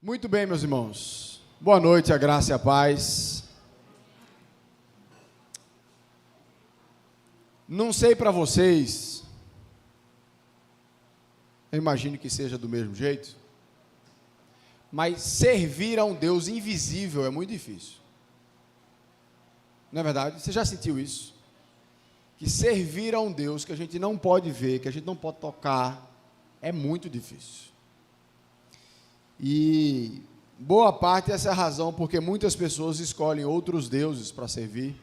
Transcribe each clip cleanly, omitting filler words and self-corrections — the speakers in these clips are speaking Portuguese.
Muito bem, meus irmãos. Boa noite, a graça e a paz. Não sei para vocês, eu imagino que seja do mesmo jeito, mas servir a um Deus invisível é muito difícil. Não é verdade? Você já sentiu isso? Que servir a um Deus que a gente não pode ver, que a gente não pode tocar, é muito difícil. E boa parte essa é a razão porque muitas pessoas escolhem outros deuses para servir,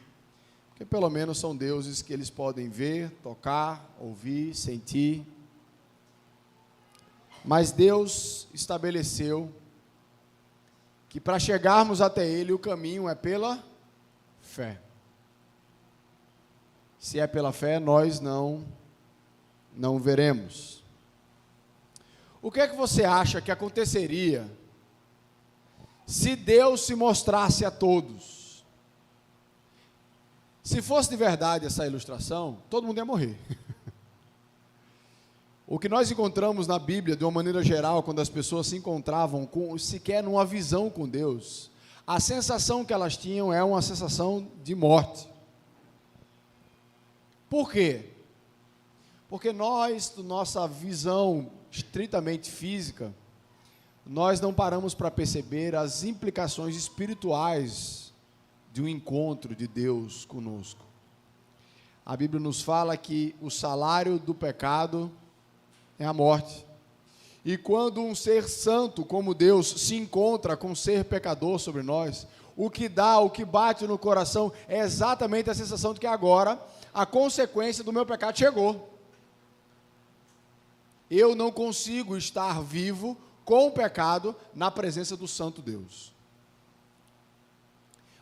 porque pelo menos são deuses que eles podem ver, tocar, ouvir, sentir. Mas Deus estabeleceu que para chegarmos até Ele o caminho é pela fé. Se é pela fé, nós não veremos. O que é que você acha que aconteceria se Deus se mostrasse a todos? Se fosse de verdade essa ilustração, todo mundo ia morrer. O que nós encontramos na Bíblia, de uma maneira geral, quando as pessoas se encontravam sequer numa visão com Deus, a sensação que elas tinham é uma sensação de morte. Por quê? Porque nós, nossa visão estritamente física, nós não paramos para perceber as implicações espirituais de um encontro de Deus conosco. A Bíblia nos fala que o salário do pecado é a morte. E quando um ser santo como Deus se encontra com um ser pecador sobre nós, o que bate no coração é exatamente a sensação de que agora a consequência do meu pecado chegou. Eu não consigo estar vivo com o pecado na presença do santo Deus.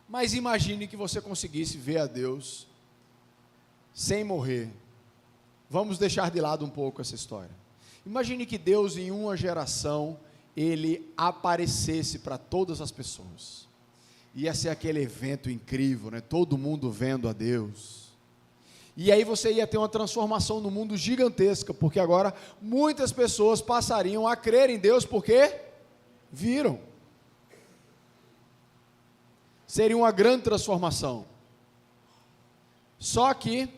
Mas imagine que você conseguisse ver a Deus sem morrer. Vamos deixar de lado um pouco essa história. Imagine que Deus, em uma geração, Ele aparecesse para todas as pessoas. Ia ser aquele evento incrível, né? Todo mundo vendo a Deus. E aí você ia ter uma transformação no mundo gigantesca, porque agora muitas pessoas passariam a crer em Deus porque viram. Seria uma grande transformação. Só que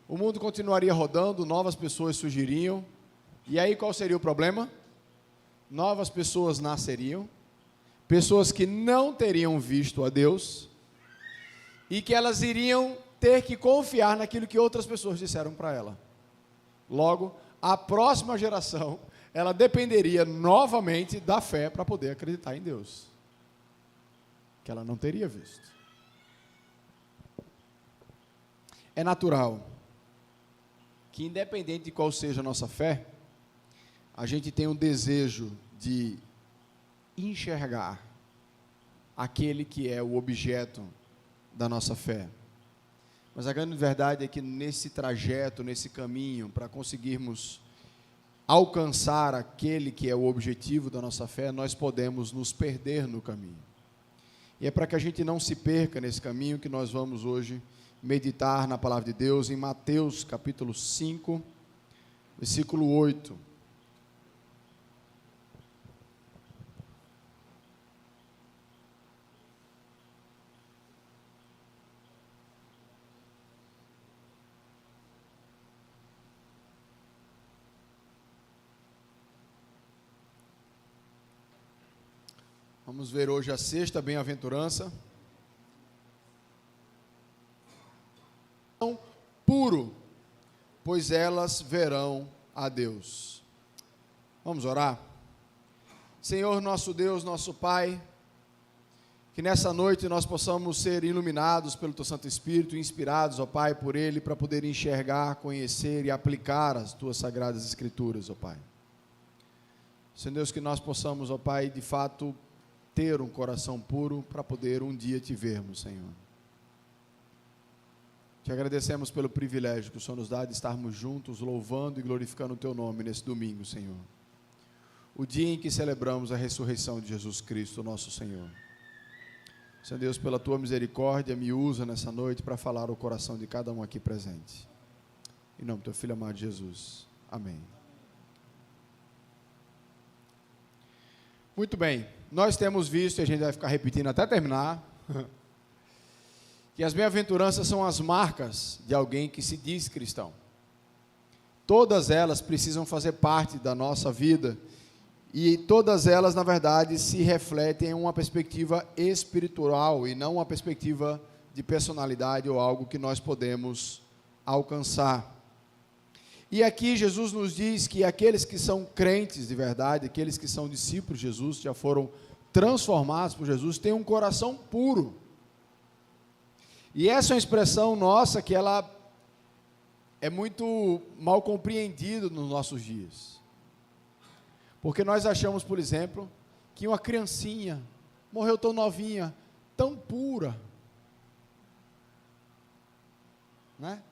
o mundo continuaria rodando, novas pessoas surgiriam, e aí qual seria o problema? Novas pessoas nasceriam, pessoas que não teriam visto a Deus, e que elas iriam ter que confiar naquilo que outras pessoas disseram para ela. Logo, a próxima geração, ela dependeria novamente da fé para poder acreditar em Deus, que ela não teria visto. É natural que, independente de qual seja a nossa fé, a gente tem um desejo de enxergar aquele que é o objeto da nossa fé. Mas a grande verdade é que nesse trajeto, nesse caminho, para conseguirmos alcançar aquele que é o objetivo da nossa fé, nós podemos nos perder no caminho. E é para que a gente não se perca nesse caminho que nós vamos hoje meditar na palavra de Deus em Mateus capítulo 5, versículo 8. Vamos ver hoje a sexta bem-aventurança. Puro, pois elas verão a Deus. Vamos orar? Senhor, nosso Deus, nosso Pai, que nessa noite nós possamos ser iluminados pelo Teu Santo Espírito, inspirados, ó Pai, por Ele, para poder enxergar, conhecer e aplicar as Tuas Sagradas Escrituras, ó Pai. Senhor Deus, que nós possamos, ó Pai, de fato, ter um coração puro para poder um dia Te vermos, Senhor. Te agradecemos pelo privilégio que o Senhor nos dá de estarmos juntos, louvando e glorificando o Teu nome nesse domingo, Senhor. O dia em que celebramos a ressurreição de Jesus Cristo, nosso Senhor. Senhor Deus, pela Tua misericórdia, me usa nessa noite para falar o coração de cada um aqui presente. Em nome do Teu Filho amado Jesus. Amém. Muito bem, nós temos visto, e a gente vai ficar repetindo até terminar, que as bem-aventuranças são as marcas de alguém que se diz cristão. Todas elas precisam fazer parte da nossa vida, e todas elas, na verdade, se refletem em uma perspectiva espiritual, e não uma perspectiva de personalidade ou algo que nós podemos alcançar. E aqui Jesus nos diz que aqueles que são crentes de verdade, aqueles que são discípulos de Jesus, já foram transformados por Jesus, têm um coração puro. E essa é uma expressão nossa que ela é muito mal compreendida nos nossos dias. Porque nós achamos, por exemplo, que uma criancinha morreu tão novinha, tão pura, né?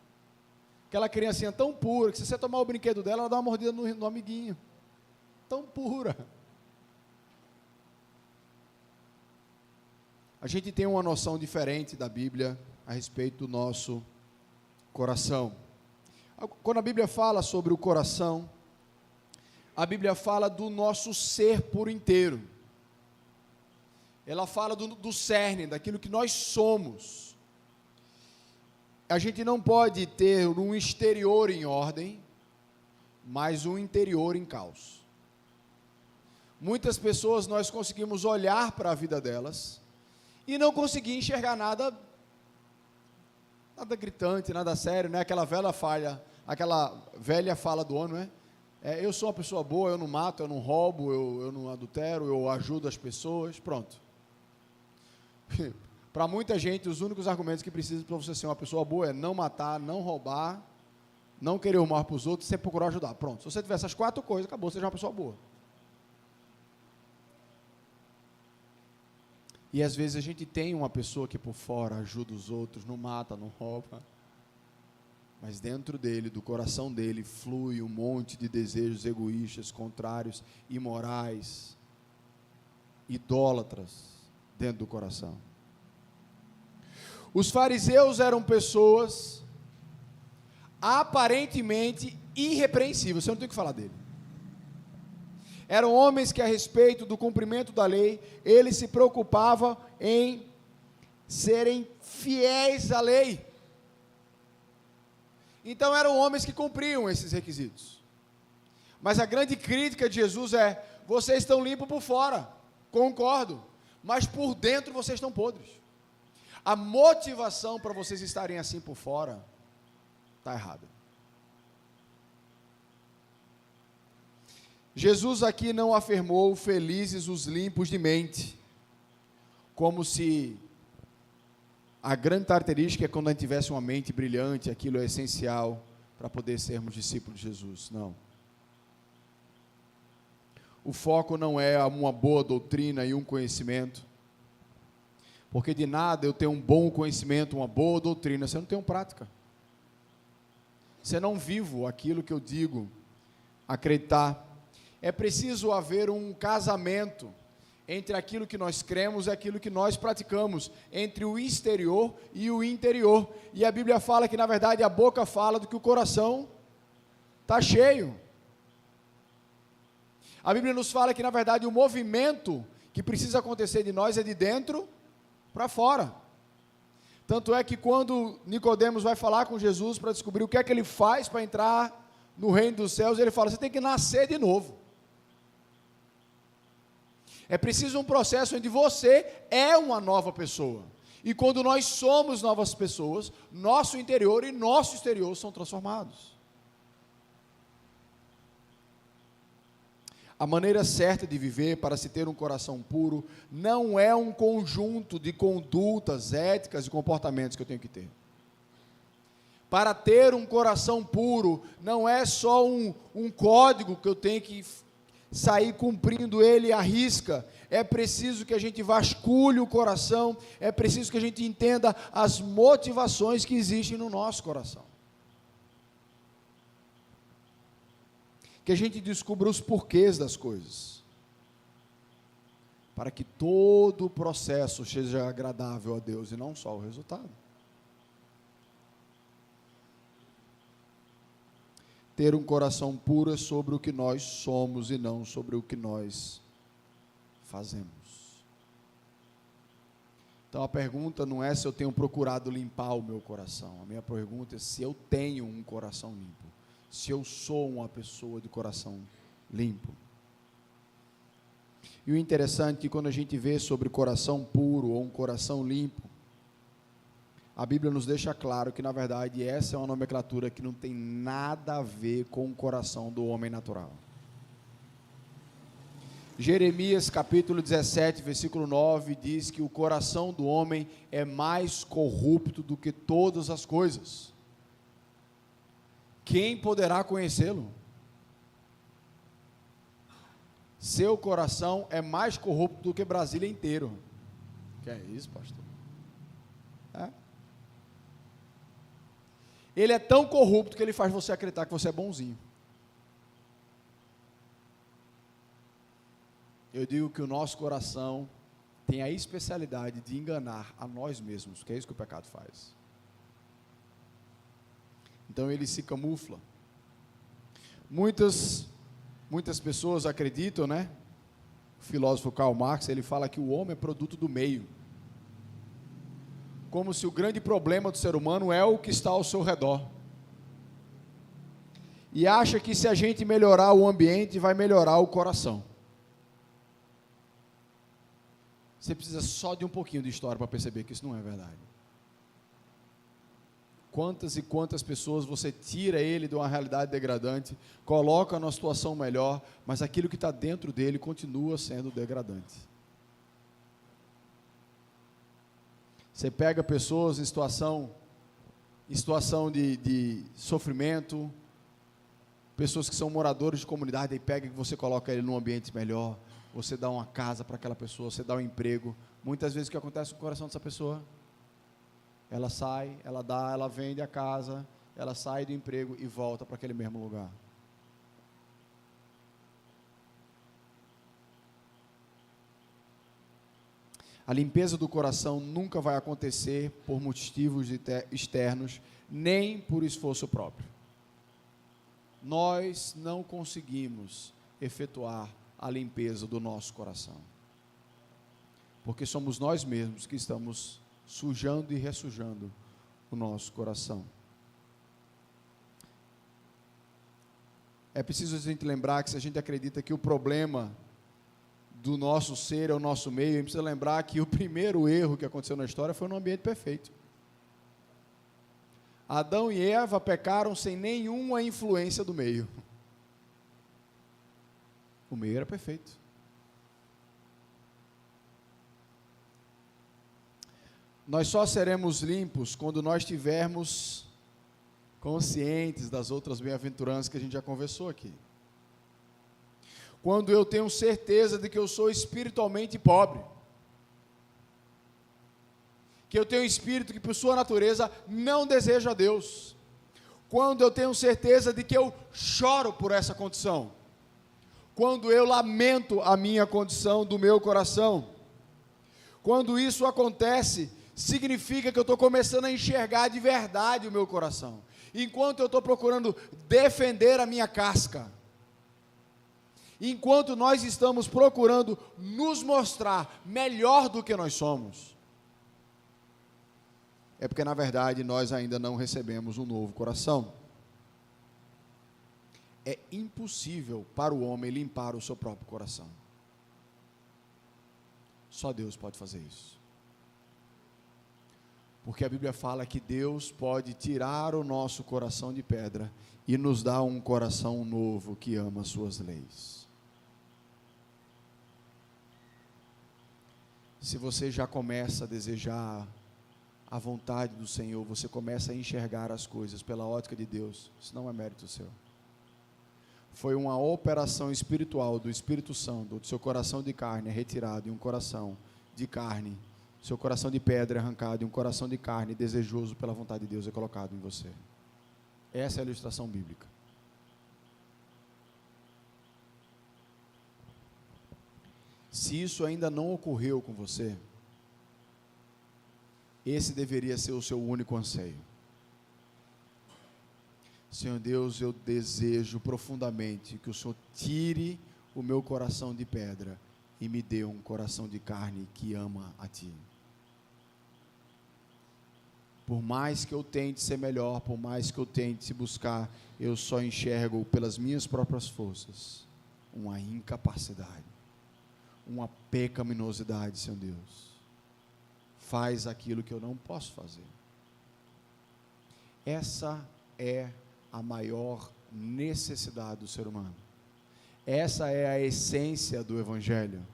Aquela criancinha tão pura, que se você tomar o brinquedo dela, ela dá uma mordida no amiguinho. Tão pura. A gente tem uma noção diferente da Bíblia a respeito do nosso coração. Quando a Bíblia fala sobre o coração, a Bíblia fala do nosso ser por inteiro. Ela fala do cerne, daquilo que nós somos. A gente não pode ter um exterior em ordem, mas um interior em caos. Muitas pessoas nós conseguimos olhar para a vida delas e não conseguir enxergar nada gritante, nada sério, né? Aquela velha fala do homem, né? Eu sou uma pessoa boa, eu não mato, eu não roubo, eu não adultero, eu ajudo as pessoas, pronto. Para muita gente, os únicos argumentos que precisa para você ser uma pessoa boa é não matar, não roubar, não querer o mal para os outros, sempre procurar ajudar. Pronto, se você tiver essas 4 coisas, acabou, você já é uma pessoa boa. E às vezes a gente tem uma pessoa que por fora ajuda os outros, não mata, não rouba, mas dentro dele, do coração dele, flui um monte de desejos egoístas, contrários, imorais, idólatras dentro do coração. Os fariseus eram pessoas aparentemente irrepreensíveis, você não tem o que falar dele. Eram homens que, a respeito do cumprimento da lei, eles se preocupavam em serem fiéis à lei. Então eram homens que cumpriam esses requisitos. Mas a grande crítica de Jesus é: vocês estão limpos por fora, concordo, mas por dentro vocês estão podres. A motivação para vocês estarem assim por fora está errada. Jesus aqui não afirmou felizes os limpos de mente, como se a grande característica é quando a gente tivesse uma mente brilhante, aquilo é essencial para poder sermos discípulos de Jesus. Não. O foco não é uma boa doutrina e um conhecimento, porque de nada eu tenho um bom conhecimento, uma boa doutrina, se eu não tenho prática. Se eu não vivo aquilo que eu digo acreditar. É preciso haver um casamento entre aquilo que nós cremos e aquilo que nós praticamos, entre o exterior e o interior. E a Bíblia fala que, na verdade, a boca fala do que o coração está cheio. A Bíblia nos fala que, na verdade, o movimento que precisa acontecer de nós é de dentro para fora. Tanto é que quando Nicodemos vai falar com Jesus para descobrir o que é que ele faz para entrar no reino dos céus, ele fala: você tem que nascer de novo. É preciso um processo onde você é uma nova pessoa. E quando nós somos novas pessoas, nosso interior e nosso exterior são transformados. A maneira certa de viver para se ter um coração puro não é um conjunto de condutas, éticas e comportamentos que eu tenho que ter. Para ter um coração puro, não é só um código que eu tenho que sair cumprindo ele à risca. É preciso que a gente vasculhe o coração, é preciso que a gente entenda as motivações que existem no nosso coração. Que a gente descubra os porquês das coisas, para que todo o processo seja agradável a Deus e não só o resultado. Ter um coração puro é sobre o que nós somos e não sobre o que nós fazemos. Então a pergunta não é se eu tenho procurado limpar o meu coração. A minha pergunta é se eu tenho um coração limpo. Se eu sou uma pessoa de coração limpo. E o interessante é que quando a gente vê sobre coração puro ou um coração limpo, a Bíblia nos deixa claro que, na verdade, essa é uma nomenclatura que não tem nada a ver com o coração do homem natural. Jeremias capítulo 17, versículo 9, diz que o coração do homem é mais corrupto do que todas as coisas. Quem poderá conhecê-lo? Seu coração é mais corrupto do que Brasília inteiro. Que é isso, pastor? É. Ele é tão corrupto que ele faz você acreditar que você é bonzinho. Eu digo que o nosso coração tem a especialidade de enganar a nós mesmos, que é isso que o pecado faz. Então ele se camufla. Muitas pessoas acreditam, né? O filósofo Karl Marx, ele fala que o homem é produto do meio. Como se o grande problema do ser humano é o que está ao seu redor. E acha que se a gente melhorar o ambiente, vai melhorar o coração. Você precisa só de um pouquinho de história para perceber que isso não é verdade. Quantas e quantas pessoas você tira ele de uma realidade degradante, coloca numa situação melhor, mas aquilo que está dentro dele continua sendo degradante. Você pega pessoas em situação de sofrimento, pessoas que são moradores de comunidade, aí pega e você coloca ele num ambiente melhor, você dá uma casa para aquela pessoa, você dá um emprego. Muitas vezes o que acontece com o coração dessa pessoa? Ela sai, ela vende a casa, ela sai do emprego e volta para aquele mesmo lugar. A limpeza do coração nunca vai acontecer por motivos externos, nem por esforço próprio. Nós não conseguimos efetuar a limpeza do nosso coração, porque somos nós mesmos que estamos sujando e ressujando o nosso coração. É preciso a gente lembrar que se a gente acredita que o problema do nosso ser é o nosso meio, a gente precisa lembrar que o primeiro erro que aconteceu na história foi no ambiente perfeito. Adão e Eva pecaram sem nenhuma influência do meio. O meio era perfeito. Nós só seremos limpos quando nós estivermos conscientes das outras bem-aventuranças que a gente já conversou aqui. Quando eu tenho certeza de que eu sou espiritualmente pobre, que eu tenho um espírito que por sua natureza não deseja a Deus, quando eu tenho certeza de que eu choro por essa condição, quando eu lamento a minha condição do meu coração, quando isso acontece, significa que eu estou começando a enxergar de verdade o meu coração, enquanto eu estou procurando defender a minha casca, enquanto nós estamos procurando nos mostrar melhor do que nós somos, é porque na verdade nós ainda não recebemos um novo coração. É impossível para o homem limpar o seu próprio coração. Só Deus pode fazer isso. Porque a Bíblia fala que Deus pode tirar o nosso coração de pedra e nos dar um coração novo que ama as suas leis. Se você já começa a desejar a vontade do Senhor, você começa a enxergar as coisas pela ótica de Deus, isso não é mérito seu. Foi uma operação espiritual do Espírito Santo, do seu coração de carne é retirado e um coração de carne, seu coração de pedra é arrancado e um coração de carne desejoso pela vontade de Deus é colocado em você. Essa é a ilustração bíblica. Se isso ainda não ocorreu com você, esse deveria ser o seu único anseio. Senhor Deus, eu desejo profundamente que o Senhor tire o meu coração de pedra e me dê um coração de carne que ama a Ti. Por mais que eu tente ser melhor, por mais que eu tente buscar, eu só enxergo pelas minhas próprias forças uma incapacidade, uma pecaminosidade, Senhor Deus. Faz aquilo que eu não posso fazer. Essa é a maior necessidade do ser humano. Essa é a essência do Evangelho.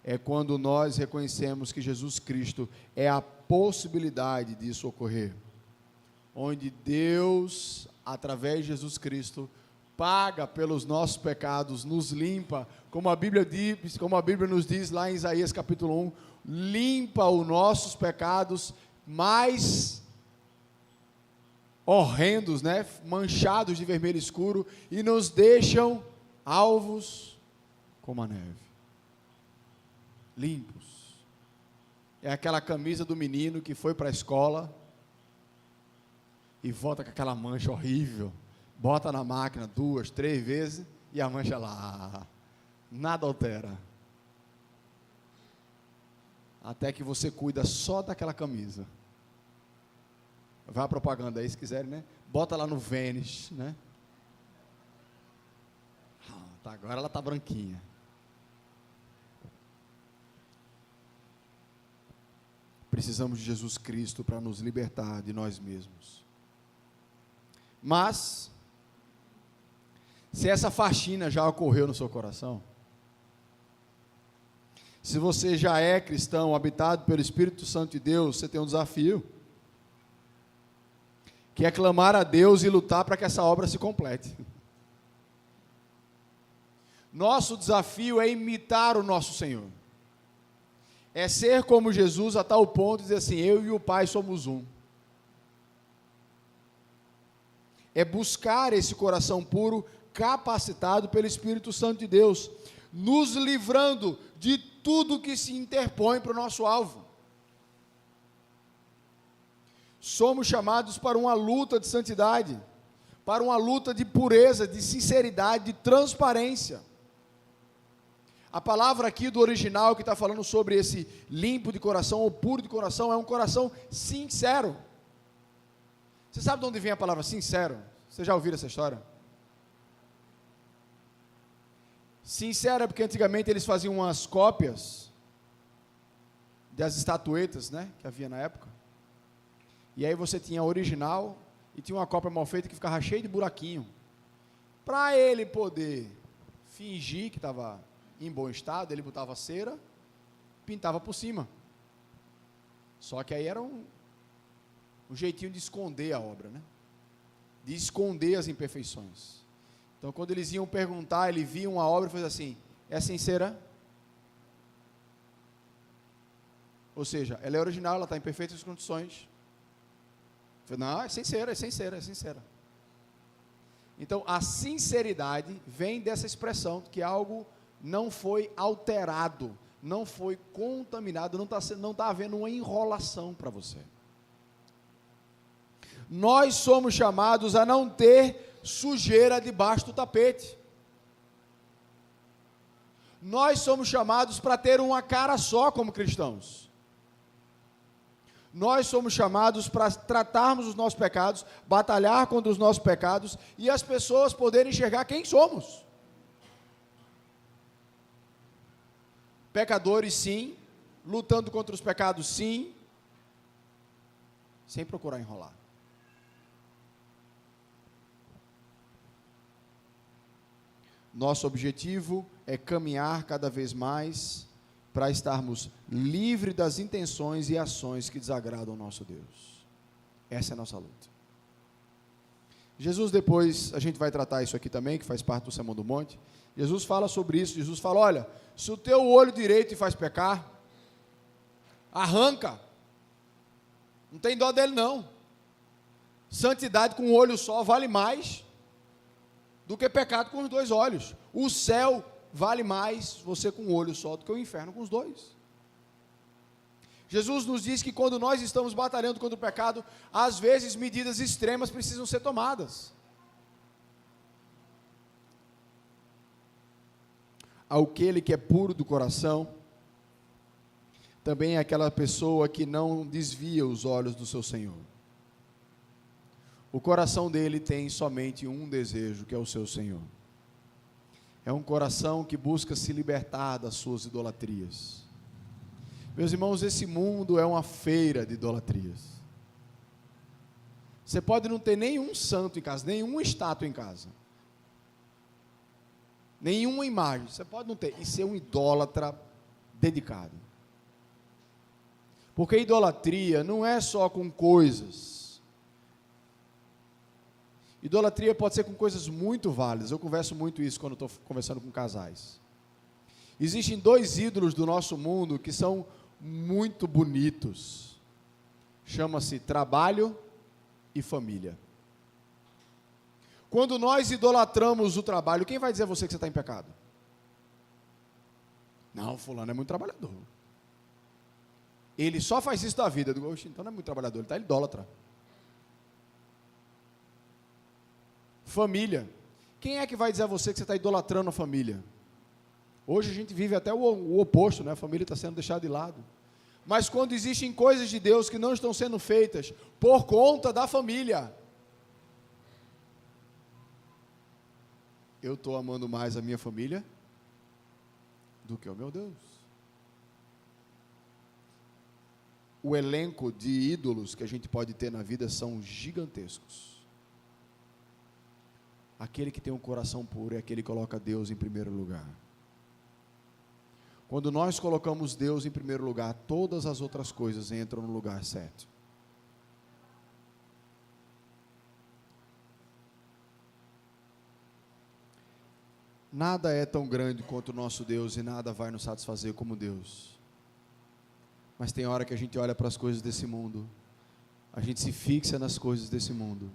É quando nós reconhecemos que Jesus Cristo é a possibilidade disso ocorrer. Onde Deus, através de Jesus Cristo, paga pelos nossos pecados, nos limpa, como a Bíblia nos diz lá em Isaías capítulo 1, limpa os nossos pecados mais horrendos, né? Manchados de vermelho escuro, e nos deixam alvos como a neve. Limpos. É aquela camisa do menino que foi para a escola e volta com aquela mancha horrível, bota na máquina 2, 3 vezes e a mancha lá, nada altera. Até que você cuida só daquela camisa. Vai a propaganda aí, se quiserem, né? Bota lá no Vênus, né? Agora ela está branquinha. Precisamos de Jesus Cristo para nos libertar de nós mesmos. Mas, se essa faxina já ocorreu no seu coração, se você já é cristão, habitado pelo Espírito Santo de Deus, você tem um desafio, que é clamar a Deus e lutar para que essa obra se complete. Nosso desafio é imitar o nosso Senhor. É ser como Jesus a tal ponto de dizer assim, eu e o Pai somos um. É buscar esse coração puro, capacitado pelo Espírito Santo de Deus, nos livrando de tudo que se interpõe para o nosso alvo. Somos chamados para uma luta de santidade, para uma luta de pureza, de sinceridade, de transparência. A palavra aqui do original que está falando sobre esse limpo de coração ou puro de coração é um coração sincero. Você sabe de onde vem a palavra sincero? Você já ouviu essa história? Sincero é porque antigamente eles faziam umas cópias das estatuetas, né, que havia na época. E aí você tinha a original e tinha uma cópia mal feita que ficava cheia de buraquinho. Para ele poder fingir que estava em bom estado, ele botava cera, pintava por cima. Só que aí era um jeitinho de esconder a obra, né? De esconder as imperfeições. Então, quando eles iam perguntar, ele via uma obra e fazia assim, é sincera? Ou seja, ela é original, ela está em perfeitas condições. Não, é sincera, é sincera, é sincera. Então, a sinceridade vem dessa expressão, que algo não foi alterado, não foi contaminado, não está havendo uma enrolação para você. Nós somos chamados a não ter sujeira debaixo do tapete. Nós somos chamados para ter uma cara só como cristãos. Nós somos chamados para tratarmos os nossos pecados, batalhar contra os nossos pecados e as pessoas poderem enxergar quem somos. Pecadores, sim, lutando contra os pecados, sim, sem procurar enrolar. Nosso objetivo é caminhar cada vez mais para estarmos livres das intenções e ações que desagradam ao nosso Deus. Essa é a nossa luta. Jesus, depois, a gente vai tratar isso aqui também, que faz parte do Sermão do Monte. Jesus fala sobre isso. Jesus fala, olha, se o teu olho direito te faz pecar, arranca. Não tem dó dele não. Santidade com um olho só vale mais do que pecado com os dois olhos. O céu vale mais você com um olho só do que o inferno com os dois. Jesus nos diz que quando nós estamos batalhando contra o pecado, às vezes medidas extremas precisam ser tomadas. aquele que é puro do coração, também é aquela pessoa que não desvia os olhos do seu Senhor. O coração dele tem somente um desejo, que é o seu Senhor. É um coração que busca se libertar das suas idolatrias. Meus irmãos, esse mundo é uma feira de idolatrias. Você pode não ter nenhum santo em casa, nenhuma estátua em casa, nenhuma imagem, você pode não ter, e ser um idólatra dedicado. Porque idolatria não é só com coisas. Idolatria pode ser com coisas muito válidas. Eu converso muito isso quando estou conversando com casais. Existem dois ídolos do nosso mundo que são muito bonitos. Chama-se trabalho e família. Quando nós idolatramos o trabalho, quem vai dizer a você que você está em pecado? Não, fulano é muito trabalhador. Ele só faz isso da vida. Eu digo, oxe, então não é muito trabalhador, ele está idólatra. Família. Quem é que vai dizer a você que você está idolatrando a família? Hoje a gente vive até o oposto, né? A família está sendo deixada de lado. Mas quando existem coisas de Deus que não estão sendo feitas por conta da família, eu estou amando mais a minha família do que o meu Deus. O elenco de ídolos que a gente pode ter na vida são gigantescos. Aquele que tem um coração puro é aquele que coloca Deus em primeiro lugar. Quando nós colocamos Deus em primeiro lugar, todas as outras coisas entram no lugar certo. Nada é tão grande quanto o nosso Deus e nada vai nos satisfazer como Deus. Mas tem hora que a gente olha para as coisas desse mundo, a gente se fixa nas coisas desse mundo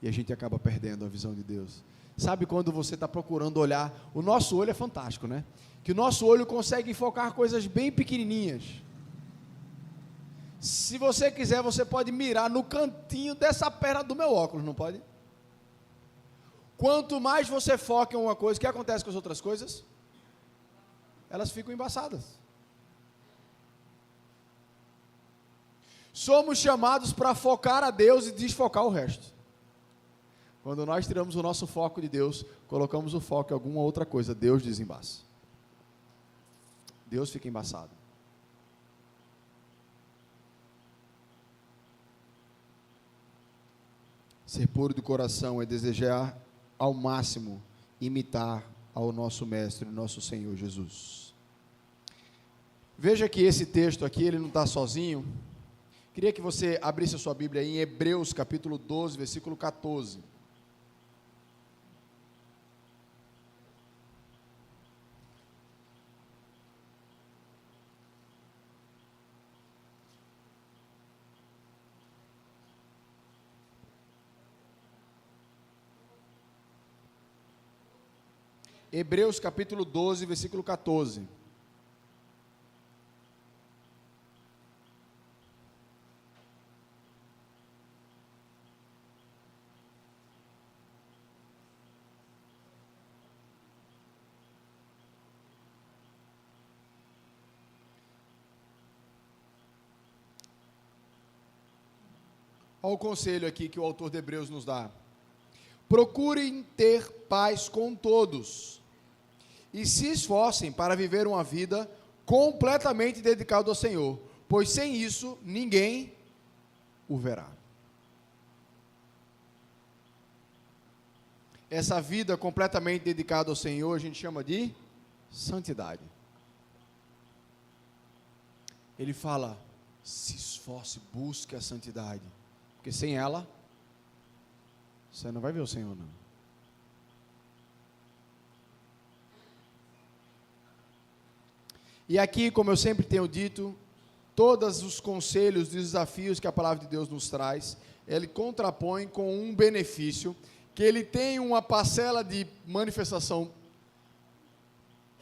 e a gente acaba perdendo a visão de Deus. Sabe quando você está procurando olhar, o nosso olho é fantástico, né? Que o nosso olho consegue enfocar coisas bem pequenininhas. Se você quiser, você pode mirar no cantinho dessa perna do meu óculos, não pode? Quanto mais você foca em uma coisa, o que acontece com as outras coisas? Elas ficam embaçadas. Somos chamados para focar a Deus e desfocar o resto. Quando nós tiramos o nosso foco de Deus, colocamos o foco em alguma outra coisa, Deus desembaça. Deus fica embaçado. Ser puro de coração é desejar ao máximo imitar ao nosso Mestre, nosso Senhor Jesus. Veja que esse texto aqui, ele não está sozinho. Queria que você abrisse a sua Bíblia aí em Hebreus capítulo 12, versículo 14. Hebreus capítulo 12, versículo 14. Olha o conselho aqui que o autor de Hebreus nos dá. Procurem ter paz com todos e se esforcem para viver uma vida completamente dedicada ao Senhor, pois sem isso ninguém o verá. Essa vida completamente dedicada ao Senhor a gente chama de santidade. Ele fala, se esforce, busque a santidade, porque sem ela, você não vai ver o Senhor não. E aqui, como eu sempre tenho dito, todos os conselhos, desafios que a palavra de Deus nos traz, ele contrapõe com um benefício, que ele tem uma parcela de manifestação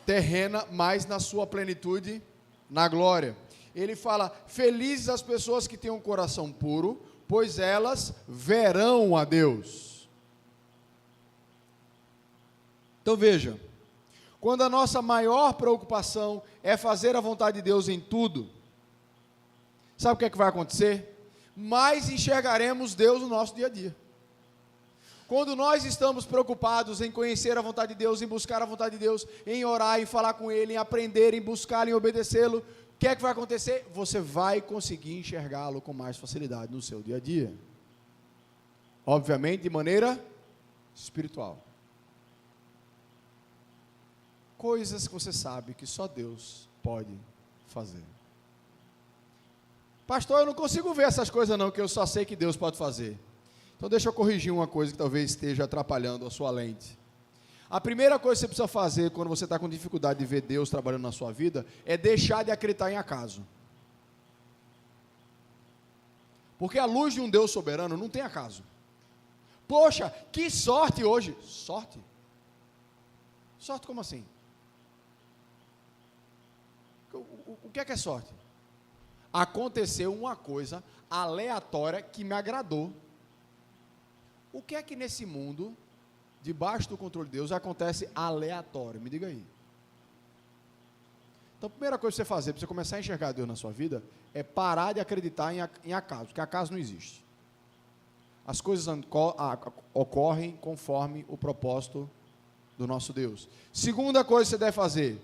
terrena, mas na sua plenitude, na glória. Ele fala, felizes as pessoas que têm um coração puro, pois elas verão a Deus. Então veja, Quando a nossa maior preocupação é fazer a vontade de Deus em tudo, sabe o que é que vai acontecer? Mais enxergaremos Deus no nosso dia a dia. Quando nós estamos preocupados em conhecer a vontade de Deus, em buscar a vontade de Deus, em orar, em falar com Ele, em aprender, em buscar, em obedecê-lo, o que é que vai acontecer? Você vai conseguir enxergá-lo com mais facilidade no seu dia a dia. Obviamente, de maneira espiritual. Coisas que você sabe que só Deus pode fazer. Pastor, eu não consigo ver essas coisas não, que eu só sei que Deus pode fazer. Então deixa eu corrigir uma coisa que talvez esteja atrapalhando a sua lente. A primeira coisa que você precisa fazer quando você está com dificuldade de ver Deus trabalhando na sua vida, é deixar de acreditar em acaso. Porque a luz de um Deus soberano não tem acaso. Poxa, que sorte hoje. Sorte? Sorte como assim? O que é sorte? Aconteceu uma coisa aleatória que me agradou. O que é que nesse mundo, debaixo do controle de Deus, acontece aleatório? Me diga aí. Então, a primeira coisa que você fazer, para você começar a enxergar Deus na sua vida, é parar de acreditar em acaso, porque acaso não existe. As coisas ocorrem conforme o propósito do nosso Deus. Segunda coisa que você deve fazer,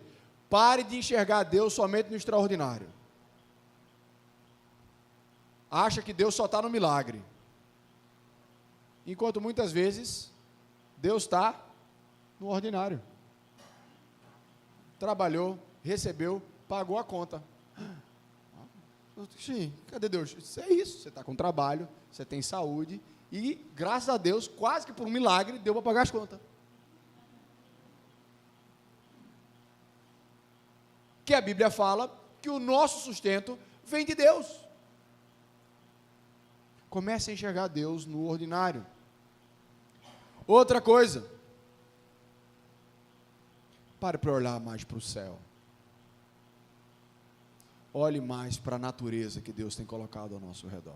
pare de enxergar Deus somente no extraordinário. Acha que Deus só está no milagre. Enquanto muitas vezes, Deus está no ordinário. Trabalhou, recebeu, pagou a conta. Sim, cadê Deus? Isso é isso, você está com trabalho, você tem saúde, e graças a Deus, quase que por um milagre, deu para pagar as contas. Que a Bíblia fala que o nosso sustento vem de Deus. Comece a enxergar Deus no ordinário. Outra coisa, pare para olhar mais para o céu. Olhe mais para a natureza que Deus tem colocado ao nosso redor.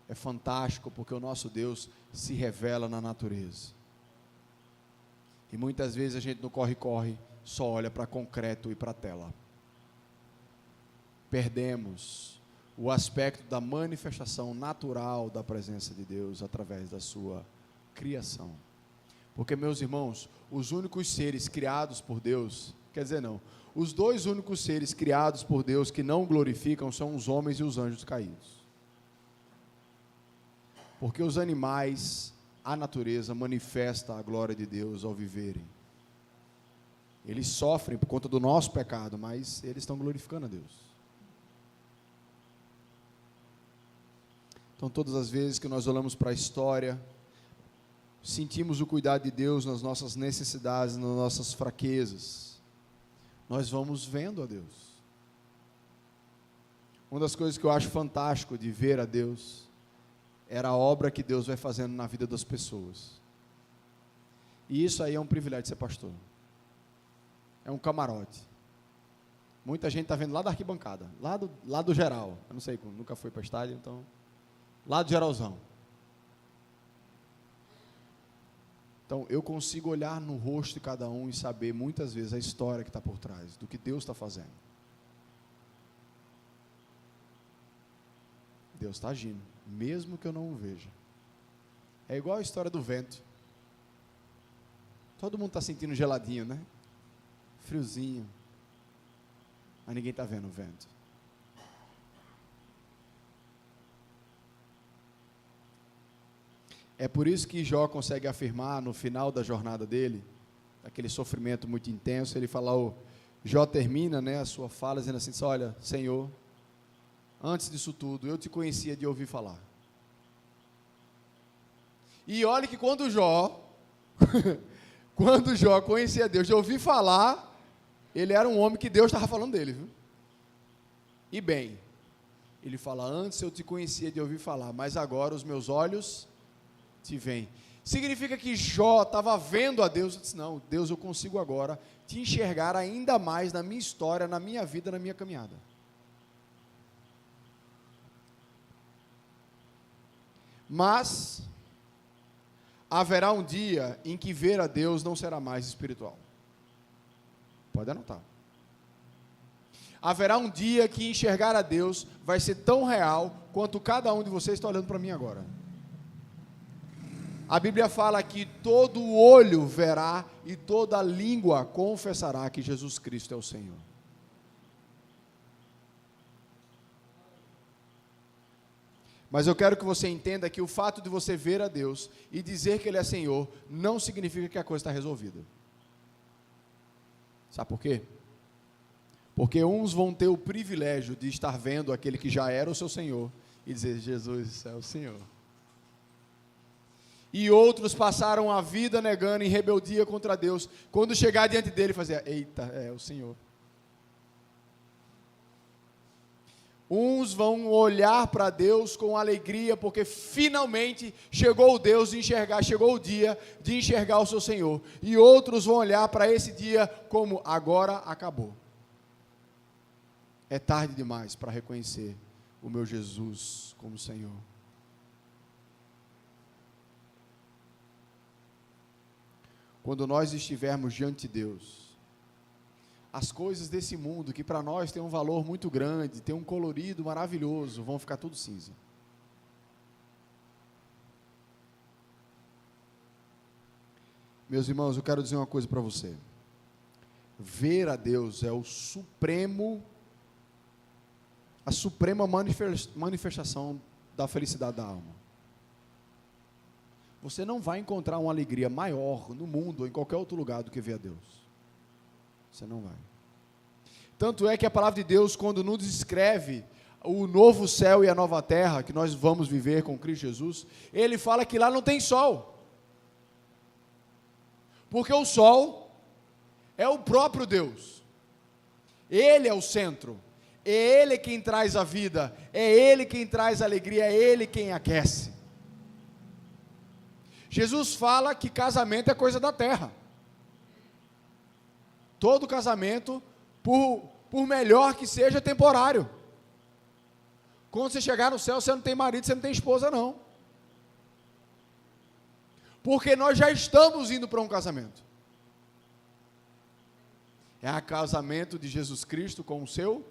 É fantástico porque o nosso Deus se revela na natureza. E muitas vezes a gente no corre-corre só olha para concreto e para tela. Perdemos o aspecto da manifestação natural da presença de Deus através da sua criação. Porque, meus irmãos, os únicos seres criados por Deus, quer dizer não, os dois únicos seres criados por Deus que não glorificam são os homens e os anjos caídos. Porque os animais, a natureza manifesta a glória de Deus ao viverem. Eles sofrem por conta do nosso pecado, mas eles estão glorificando a Deus. Então, todas as vezes que nós olhamos para a história, sentimos o cuidado de Deus nas nossas necessidades, nas nossas fraquezas, nós vamos vendo a Deus. Uma das coisas que eu acho fantástico de ver a Deus, era a obra que Deus vai fazendo na vida das pessoas. E isso aí é um privilégio de ser pastor. É um camarote. Muita gente está vendo lá da arquibancada, lá do geral. Eu não sei, nunca fui para estádio, então... lá do geralzão. Então, eu consigo olhar no rosto de cada um e saber, muitas vezes, a história que está por trás, do que Deus está fazendo. Deus está agindo, mesmo que eu não o veja. É igual a história do vento. Todo mundo está sentindo geladinho, né? Friozinho. Mas ninguém está vendo o vento. É por isso que Jó consegue afirmar no final da jornada dele, aquele sofrimento muito intenso, ele fala, Jó termina, né, a sua fala dizendo assim, olha, Senhor, antes disso tudo, eu te conhecia de ouvir falar. E olha que quando Jó conhecia Deus, de ouvir falar, ele era um homem que Deus estava falando dele, viu? E bem, ele fala, antes eu te conhecia de ouvir falar, mas agora os meus olhos te veem. Significa que Jó estava vendo a Deus, e disse, não, Deus, eu consigo agora te enxergar ainda mais na minha história, na minha vida, na minha caminhada. Mas haverá um dia em que ver a Deus não será mais espiritual. Pode anotar. Haverá um dia que enxergar a Deus vai ser tão real quanto cada um de vocês está olhando para mim agora. A Bíblia fala que todo olho verá e toda língua confessará que Jesus Cristo é o Senhor. Mas eu quero que você entenda que o fato de você ver a Deus e dizer que Ele é Senhor não significa que a coisa está resolvida. Sabe por quê? Porque uns vão ter o privilégio de estar vendo aquele que já era o seu Senhor e dizer: Jesus é o Senhor. E outros passaram a vida negando em rebeldia contra Deus. Quando chegar diante dele, fazer: eita, é o Senhor. Uns vão olhar para Deus com alegria, porque finalmente chegou o Deus de enxergar, chegou o dia de enxergar o seu Senhor. E outros vão olhar para esse dia como: agora acabou. É tarde demais para reconhecer o meu Jesus como Senhor. Quando nós estivermos diante de Deus, as coisas desse mundo, que para nós tem um valor muito grande, tem um colorido maravilhoso, vão ficar tudo cinza. Meus irmãos, eu quero dizer uma coisa para você. Ver a Deus é a suprema manifestação da felicidade da alma. Você não vai encontrar uma alegria maior no mundo ou em qualquer outro lugar do que ver a Deus. Você não vai. Tanto é que a palavra de Deus, quando nos descreve o novo céu e a nova terra que nós vamos viver com Cristo Jesus, Ele fala que lá não tem sol. Porque o sol é o próprio Deus. Ele é o centro. É Ele quem traz a vida. É Ele quem traz a alegria. É Ele quem aquece. Jesus fala que casamento é coisa da terra. Todo casamento, por melhor que seja, é temporário. Quando você chegar no céu, você não tem marido, você não tem esposa, não. Porque nós já estamos indo para um casamento. É o casamento de Jesus Cristo com o seu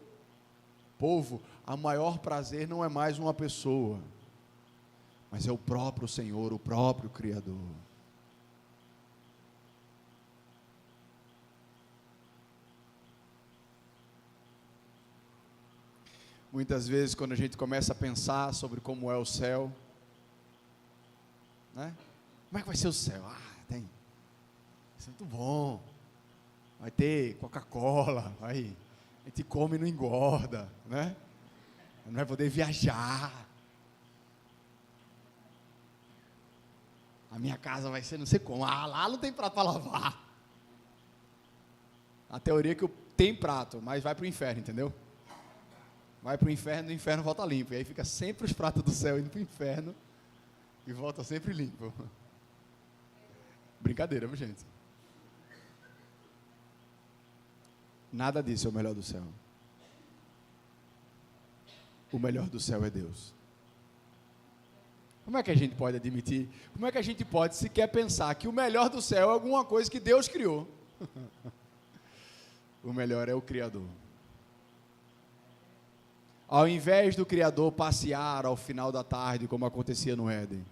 povo. O maior prazer não é mais uma pessoa, mas é o próprio Senhor, o próprio Criador. Muitas vezes, quando a gente começa a pensar sobre como é o céu, né? Como é que vai ser o céu? Vai ser muito bom. Vai ter Coca-Cola, a gente come e não engorda, né? Não vai poder viajar. A minha casa vai ser não sei como. Lá não tem prato para lavar. A teoria é que tem prato, mas vai para o inferno, entendeu? Vai para o inferno, do inferno volta limpo. E aí fica sempre os pratos do céu indo para o inferno e volta sempre limpo. Brincadeira, viu, gente? Nada disso é o melhor do céu. O melhor do céu é Deus. Como é que a gente pode admitir? Como é que a gente pode sequer pensar que o melhor do céu é alguma coisa que Deus criou? O melhor é o Criador. Ao invés do Criador passear ao final da tarde, como acontecia no Éden,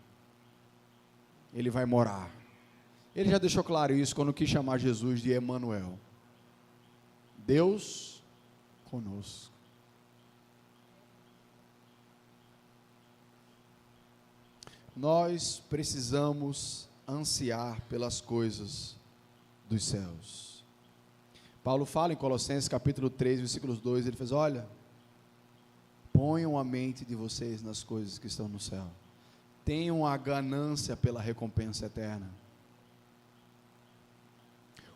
Ele vai morar. Ele já deixou claro isso quando quis chamar Jesus de Emanuel. Deus conosco. Nós precisamos ansiar pelas coisas dos céus. Paulo fala em Colossenses capítulo 3, versículos 2, ele faz: olha, ponham a mente de vocês nas coisas que estão no céu. Tenham a ganância pela recompensa eterna.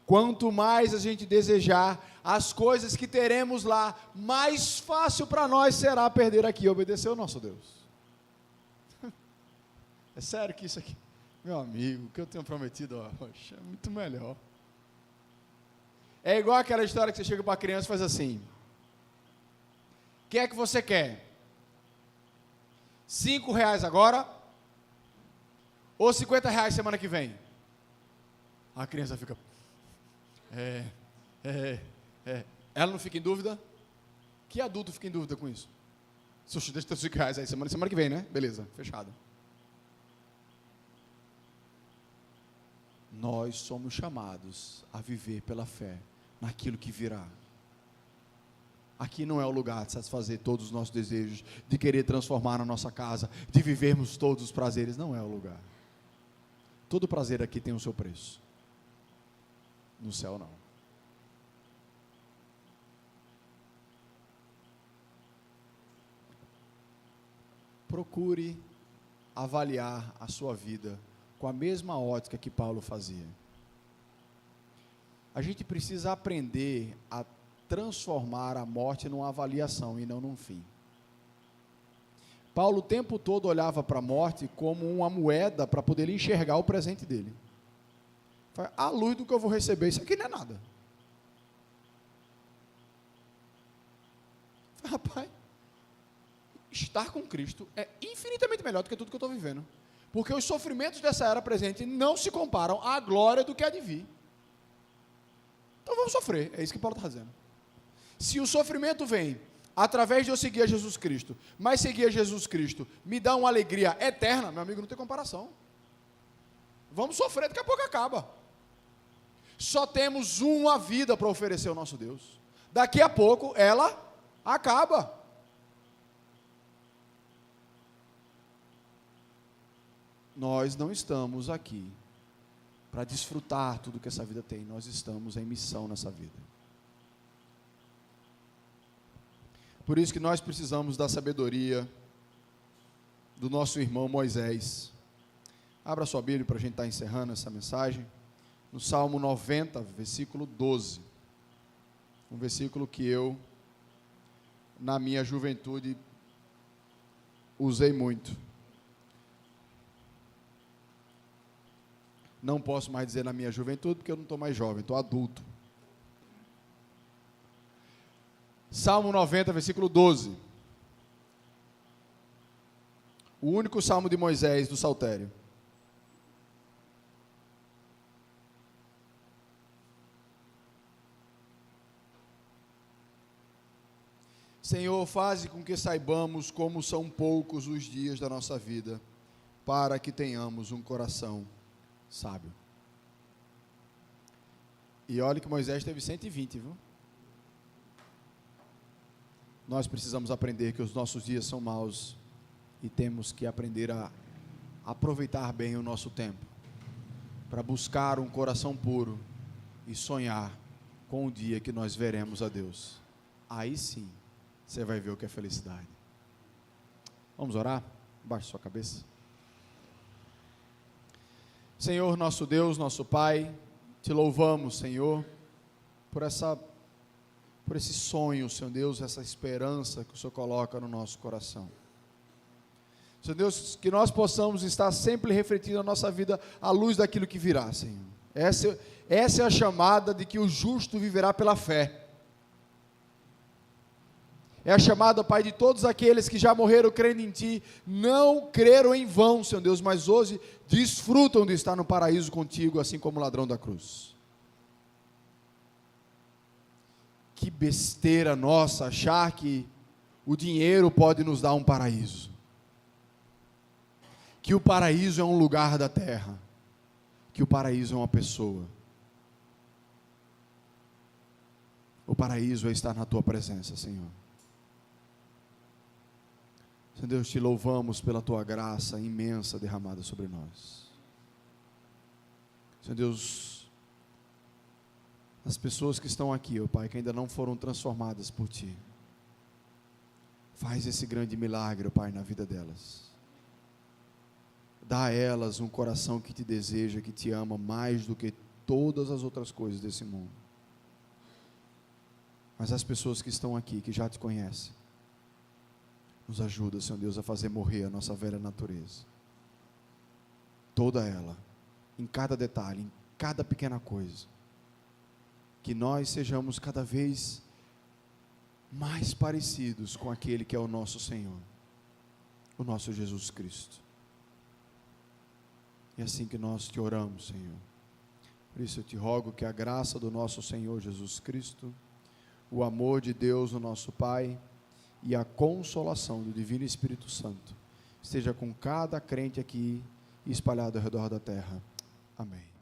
Quanto mais a gente desejar as coisas que teremos lá, mais fácil para nós será perder aqui e obedecer ao nosso Deus. É sério que isso aqui, meu amigo, o que eu tenho prometido, é muito melhor. É igual aquela história que você chega para a criança e faz assim: o que é que você quer? R$5 agora? Ou 50 reais semana que vem? A criança fica... Ela não fica em dúvida? Que adulto fica em dúvida com isso? Deixa eu ter 5 reais aí, semana que vem, né? Beleza, fechado. Nós somos chamados a viver pela fé naquilo que virá. Aqui não é o lugar de satisfazer todos os nossos desejos, de querer transformar a nossa casa, de vivermos todos os prazeres. Não é o lugar. Todo prazer aqui tem o seu preço. No céu não. Procure avaliar a sua vida com a mesma ótica que Paulo fazia. A gente precisa aprender a transformar a morte numa avaliação e não num fim. Paulo o tempo todo olhava para a morte como uma moeda para poder enxergar o presente dele. À luz do que eu vou receber, isso aqui não é nada. Rapaz, estar com Cristo é infinitamente melhor do que tudo que eu estou vivendo. Porque os sofrimentos dessa era presente não se comparam à glória do que há de vir. Então vamos sofrer, é isso que Paulo está dizendo. Se o sofrimento vem através de eu seguir a Jesus Cristo, mas seguir a Jesus Cristo me dá uma alegria eterna, meu amigo, não tem comparação. Vamos sofrer, daqui a pouco acaba. Só temos uma vida para oferecer ao nosso Deus. Daqui a pouco ela acaba. Nós não estamos aqui para desfrutar tudo que essa vida tem. Nós estamos em missão nessa vida. Por isso que nós precisamos da sabedoria do nosso irmão Moisés. Abra sua Bíblia para a gente estar encerrando essa mensagem. No Salmo 90, versículo 12. Um versículo que eu, na minha juventude, usei muito. Não posso mais dizer na minha juventude, porque eu não estou mais jovem, estou adulto. Salmo 90, versículo 12. O único salmo de Moisés do Saltério. Senhor, faze com que saibamos como são poucos os dias da nossa vida, para que tenhamos um coração sábio. E olha que Moisés teve 120, viu? Nós precisamos aprender que os nossos dias são maus e temos que aprender a aproveitar bem o nosso tempo para buscar um coração puro e sonhar com o dia que nós veremos a Deus. Aí sim, você vai ver o que é felicidade. Vamos orar? Baixe sua cabeça. Senhor, nosso Deus, nosso Pai, te louvamos, Senhor, por esse sonho, Senhor Deus, essa esperança que o Senhor coloca no nosso coração. Senhor Deus, que nós possamos estar sempre refletindo a nossa vida à luz daquilo que virá, Senhor. Essa é a chamada de que o justo viverá pela fé. É a chamada, Pai, de todos aqueles que já morreram crendo em Ti, não creram em vão, Senhor Deus, mas hoje desfrutam de estar no paraíso contigo, assim como o ladrão da cruz. Que besteira nossa achar que o dinheiro pode nos dar um paraíso. Que o paraíso é um lugar da terra. Que o paraíso é uma pessoa. O paraíso é estar na Tua presença, Senhor. Senhor Deus, te louvamos pela Tua graça imensa derramada sobre nós. Senhor Deus, as pessoas que estão aqui, ó Pai, que ainda não foram transformadas por Ti, faz esse grande milagre, ó Pai, na vida delas. Dá a elas um coração que Te deseja, que Te ama mais do que todas as outras coisas desse mundo. Mas as pessoas que estão aqui, que já Te conhecem, nos ajuda, Senhor Deus, a fazer morrer a nossa velha natureza. Toda ela, em cada detalhe, em cada pequena coisa. Que nós sejamos cada vez mais parecidos com aquele que é o nosso Senhor, o nosso Jesus Cristo. É assim que nós te oramos, Senhor. Por isso eu te rogo que a graça do nosso Senhor Jesus Cristo, o amor de Deus, o nosso Pai, e a consolação do Divino Espírito Santo esteja com cada crente aqui espalhado ao redor da terra. Amém.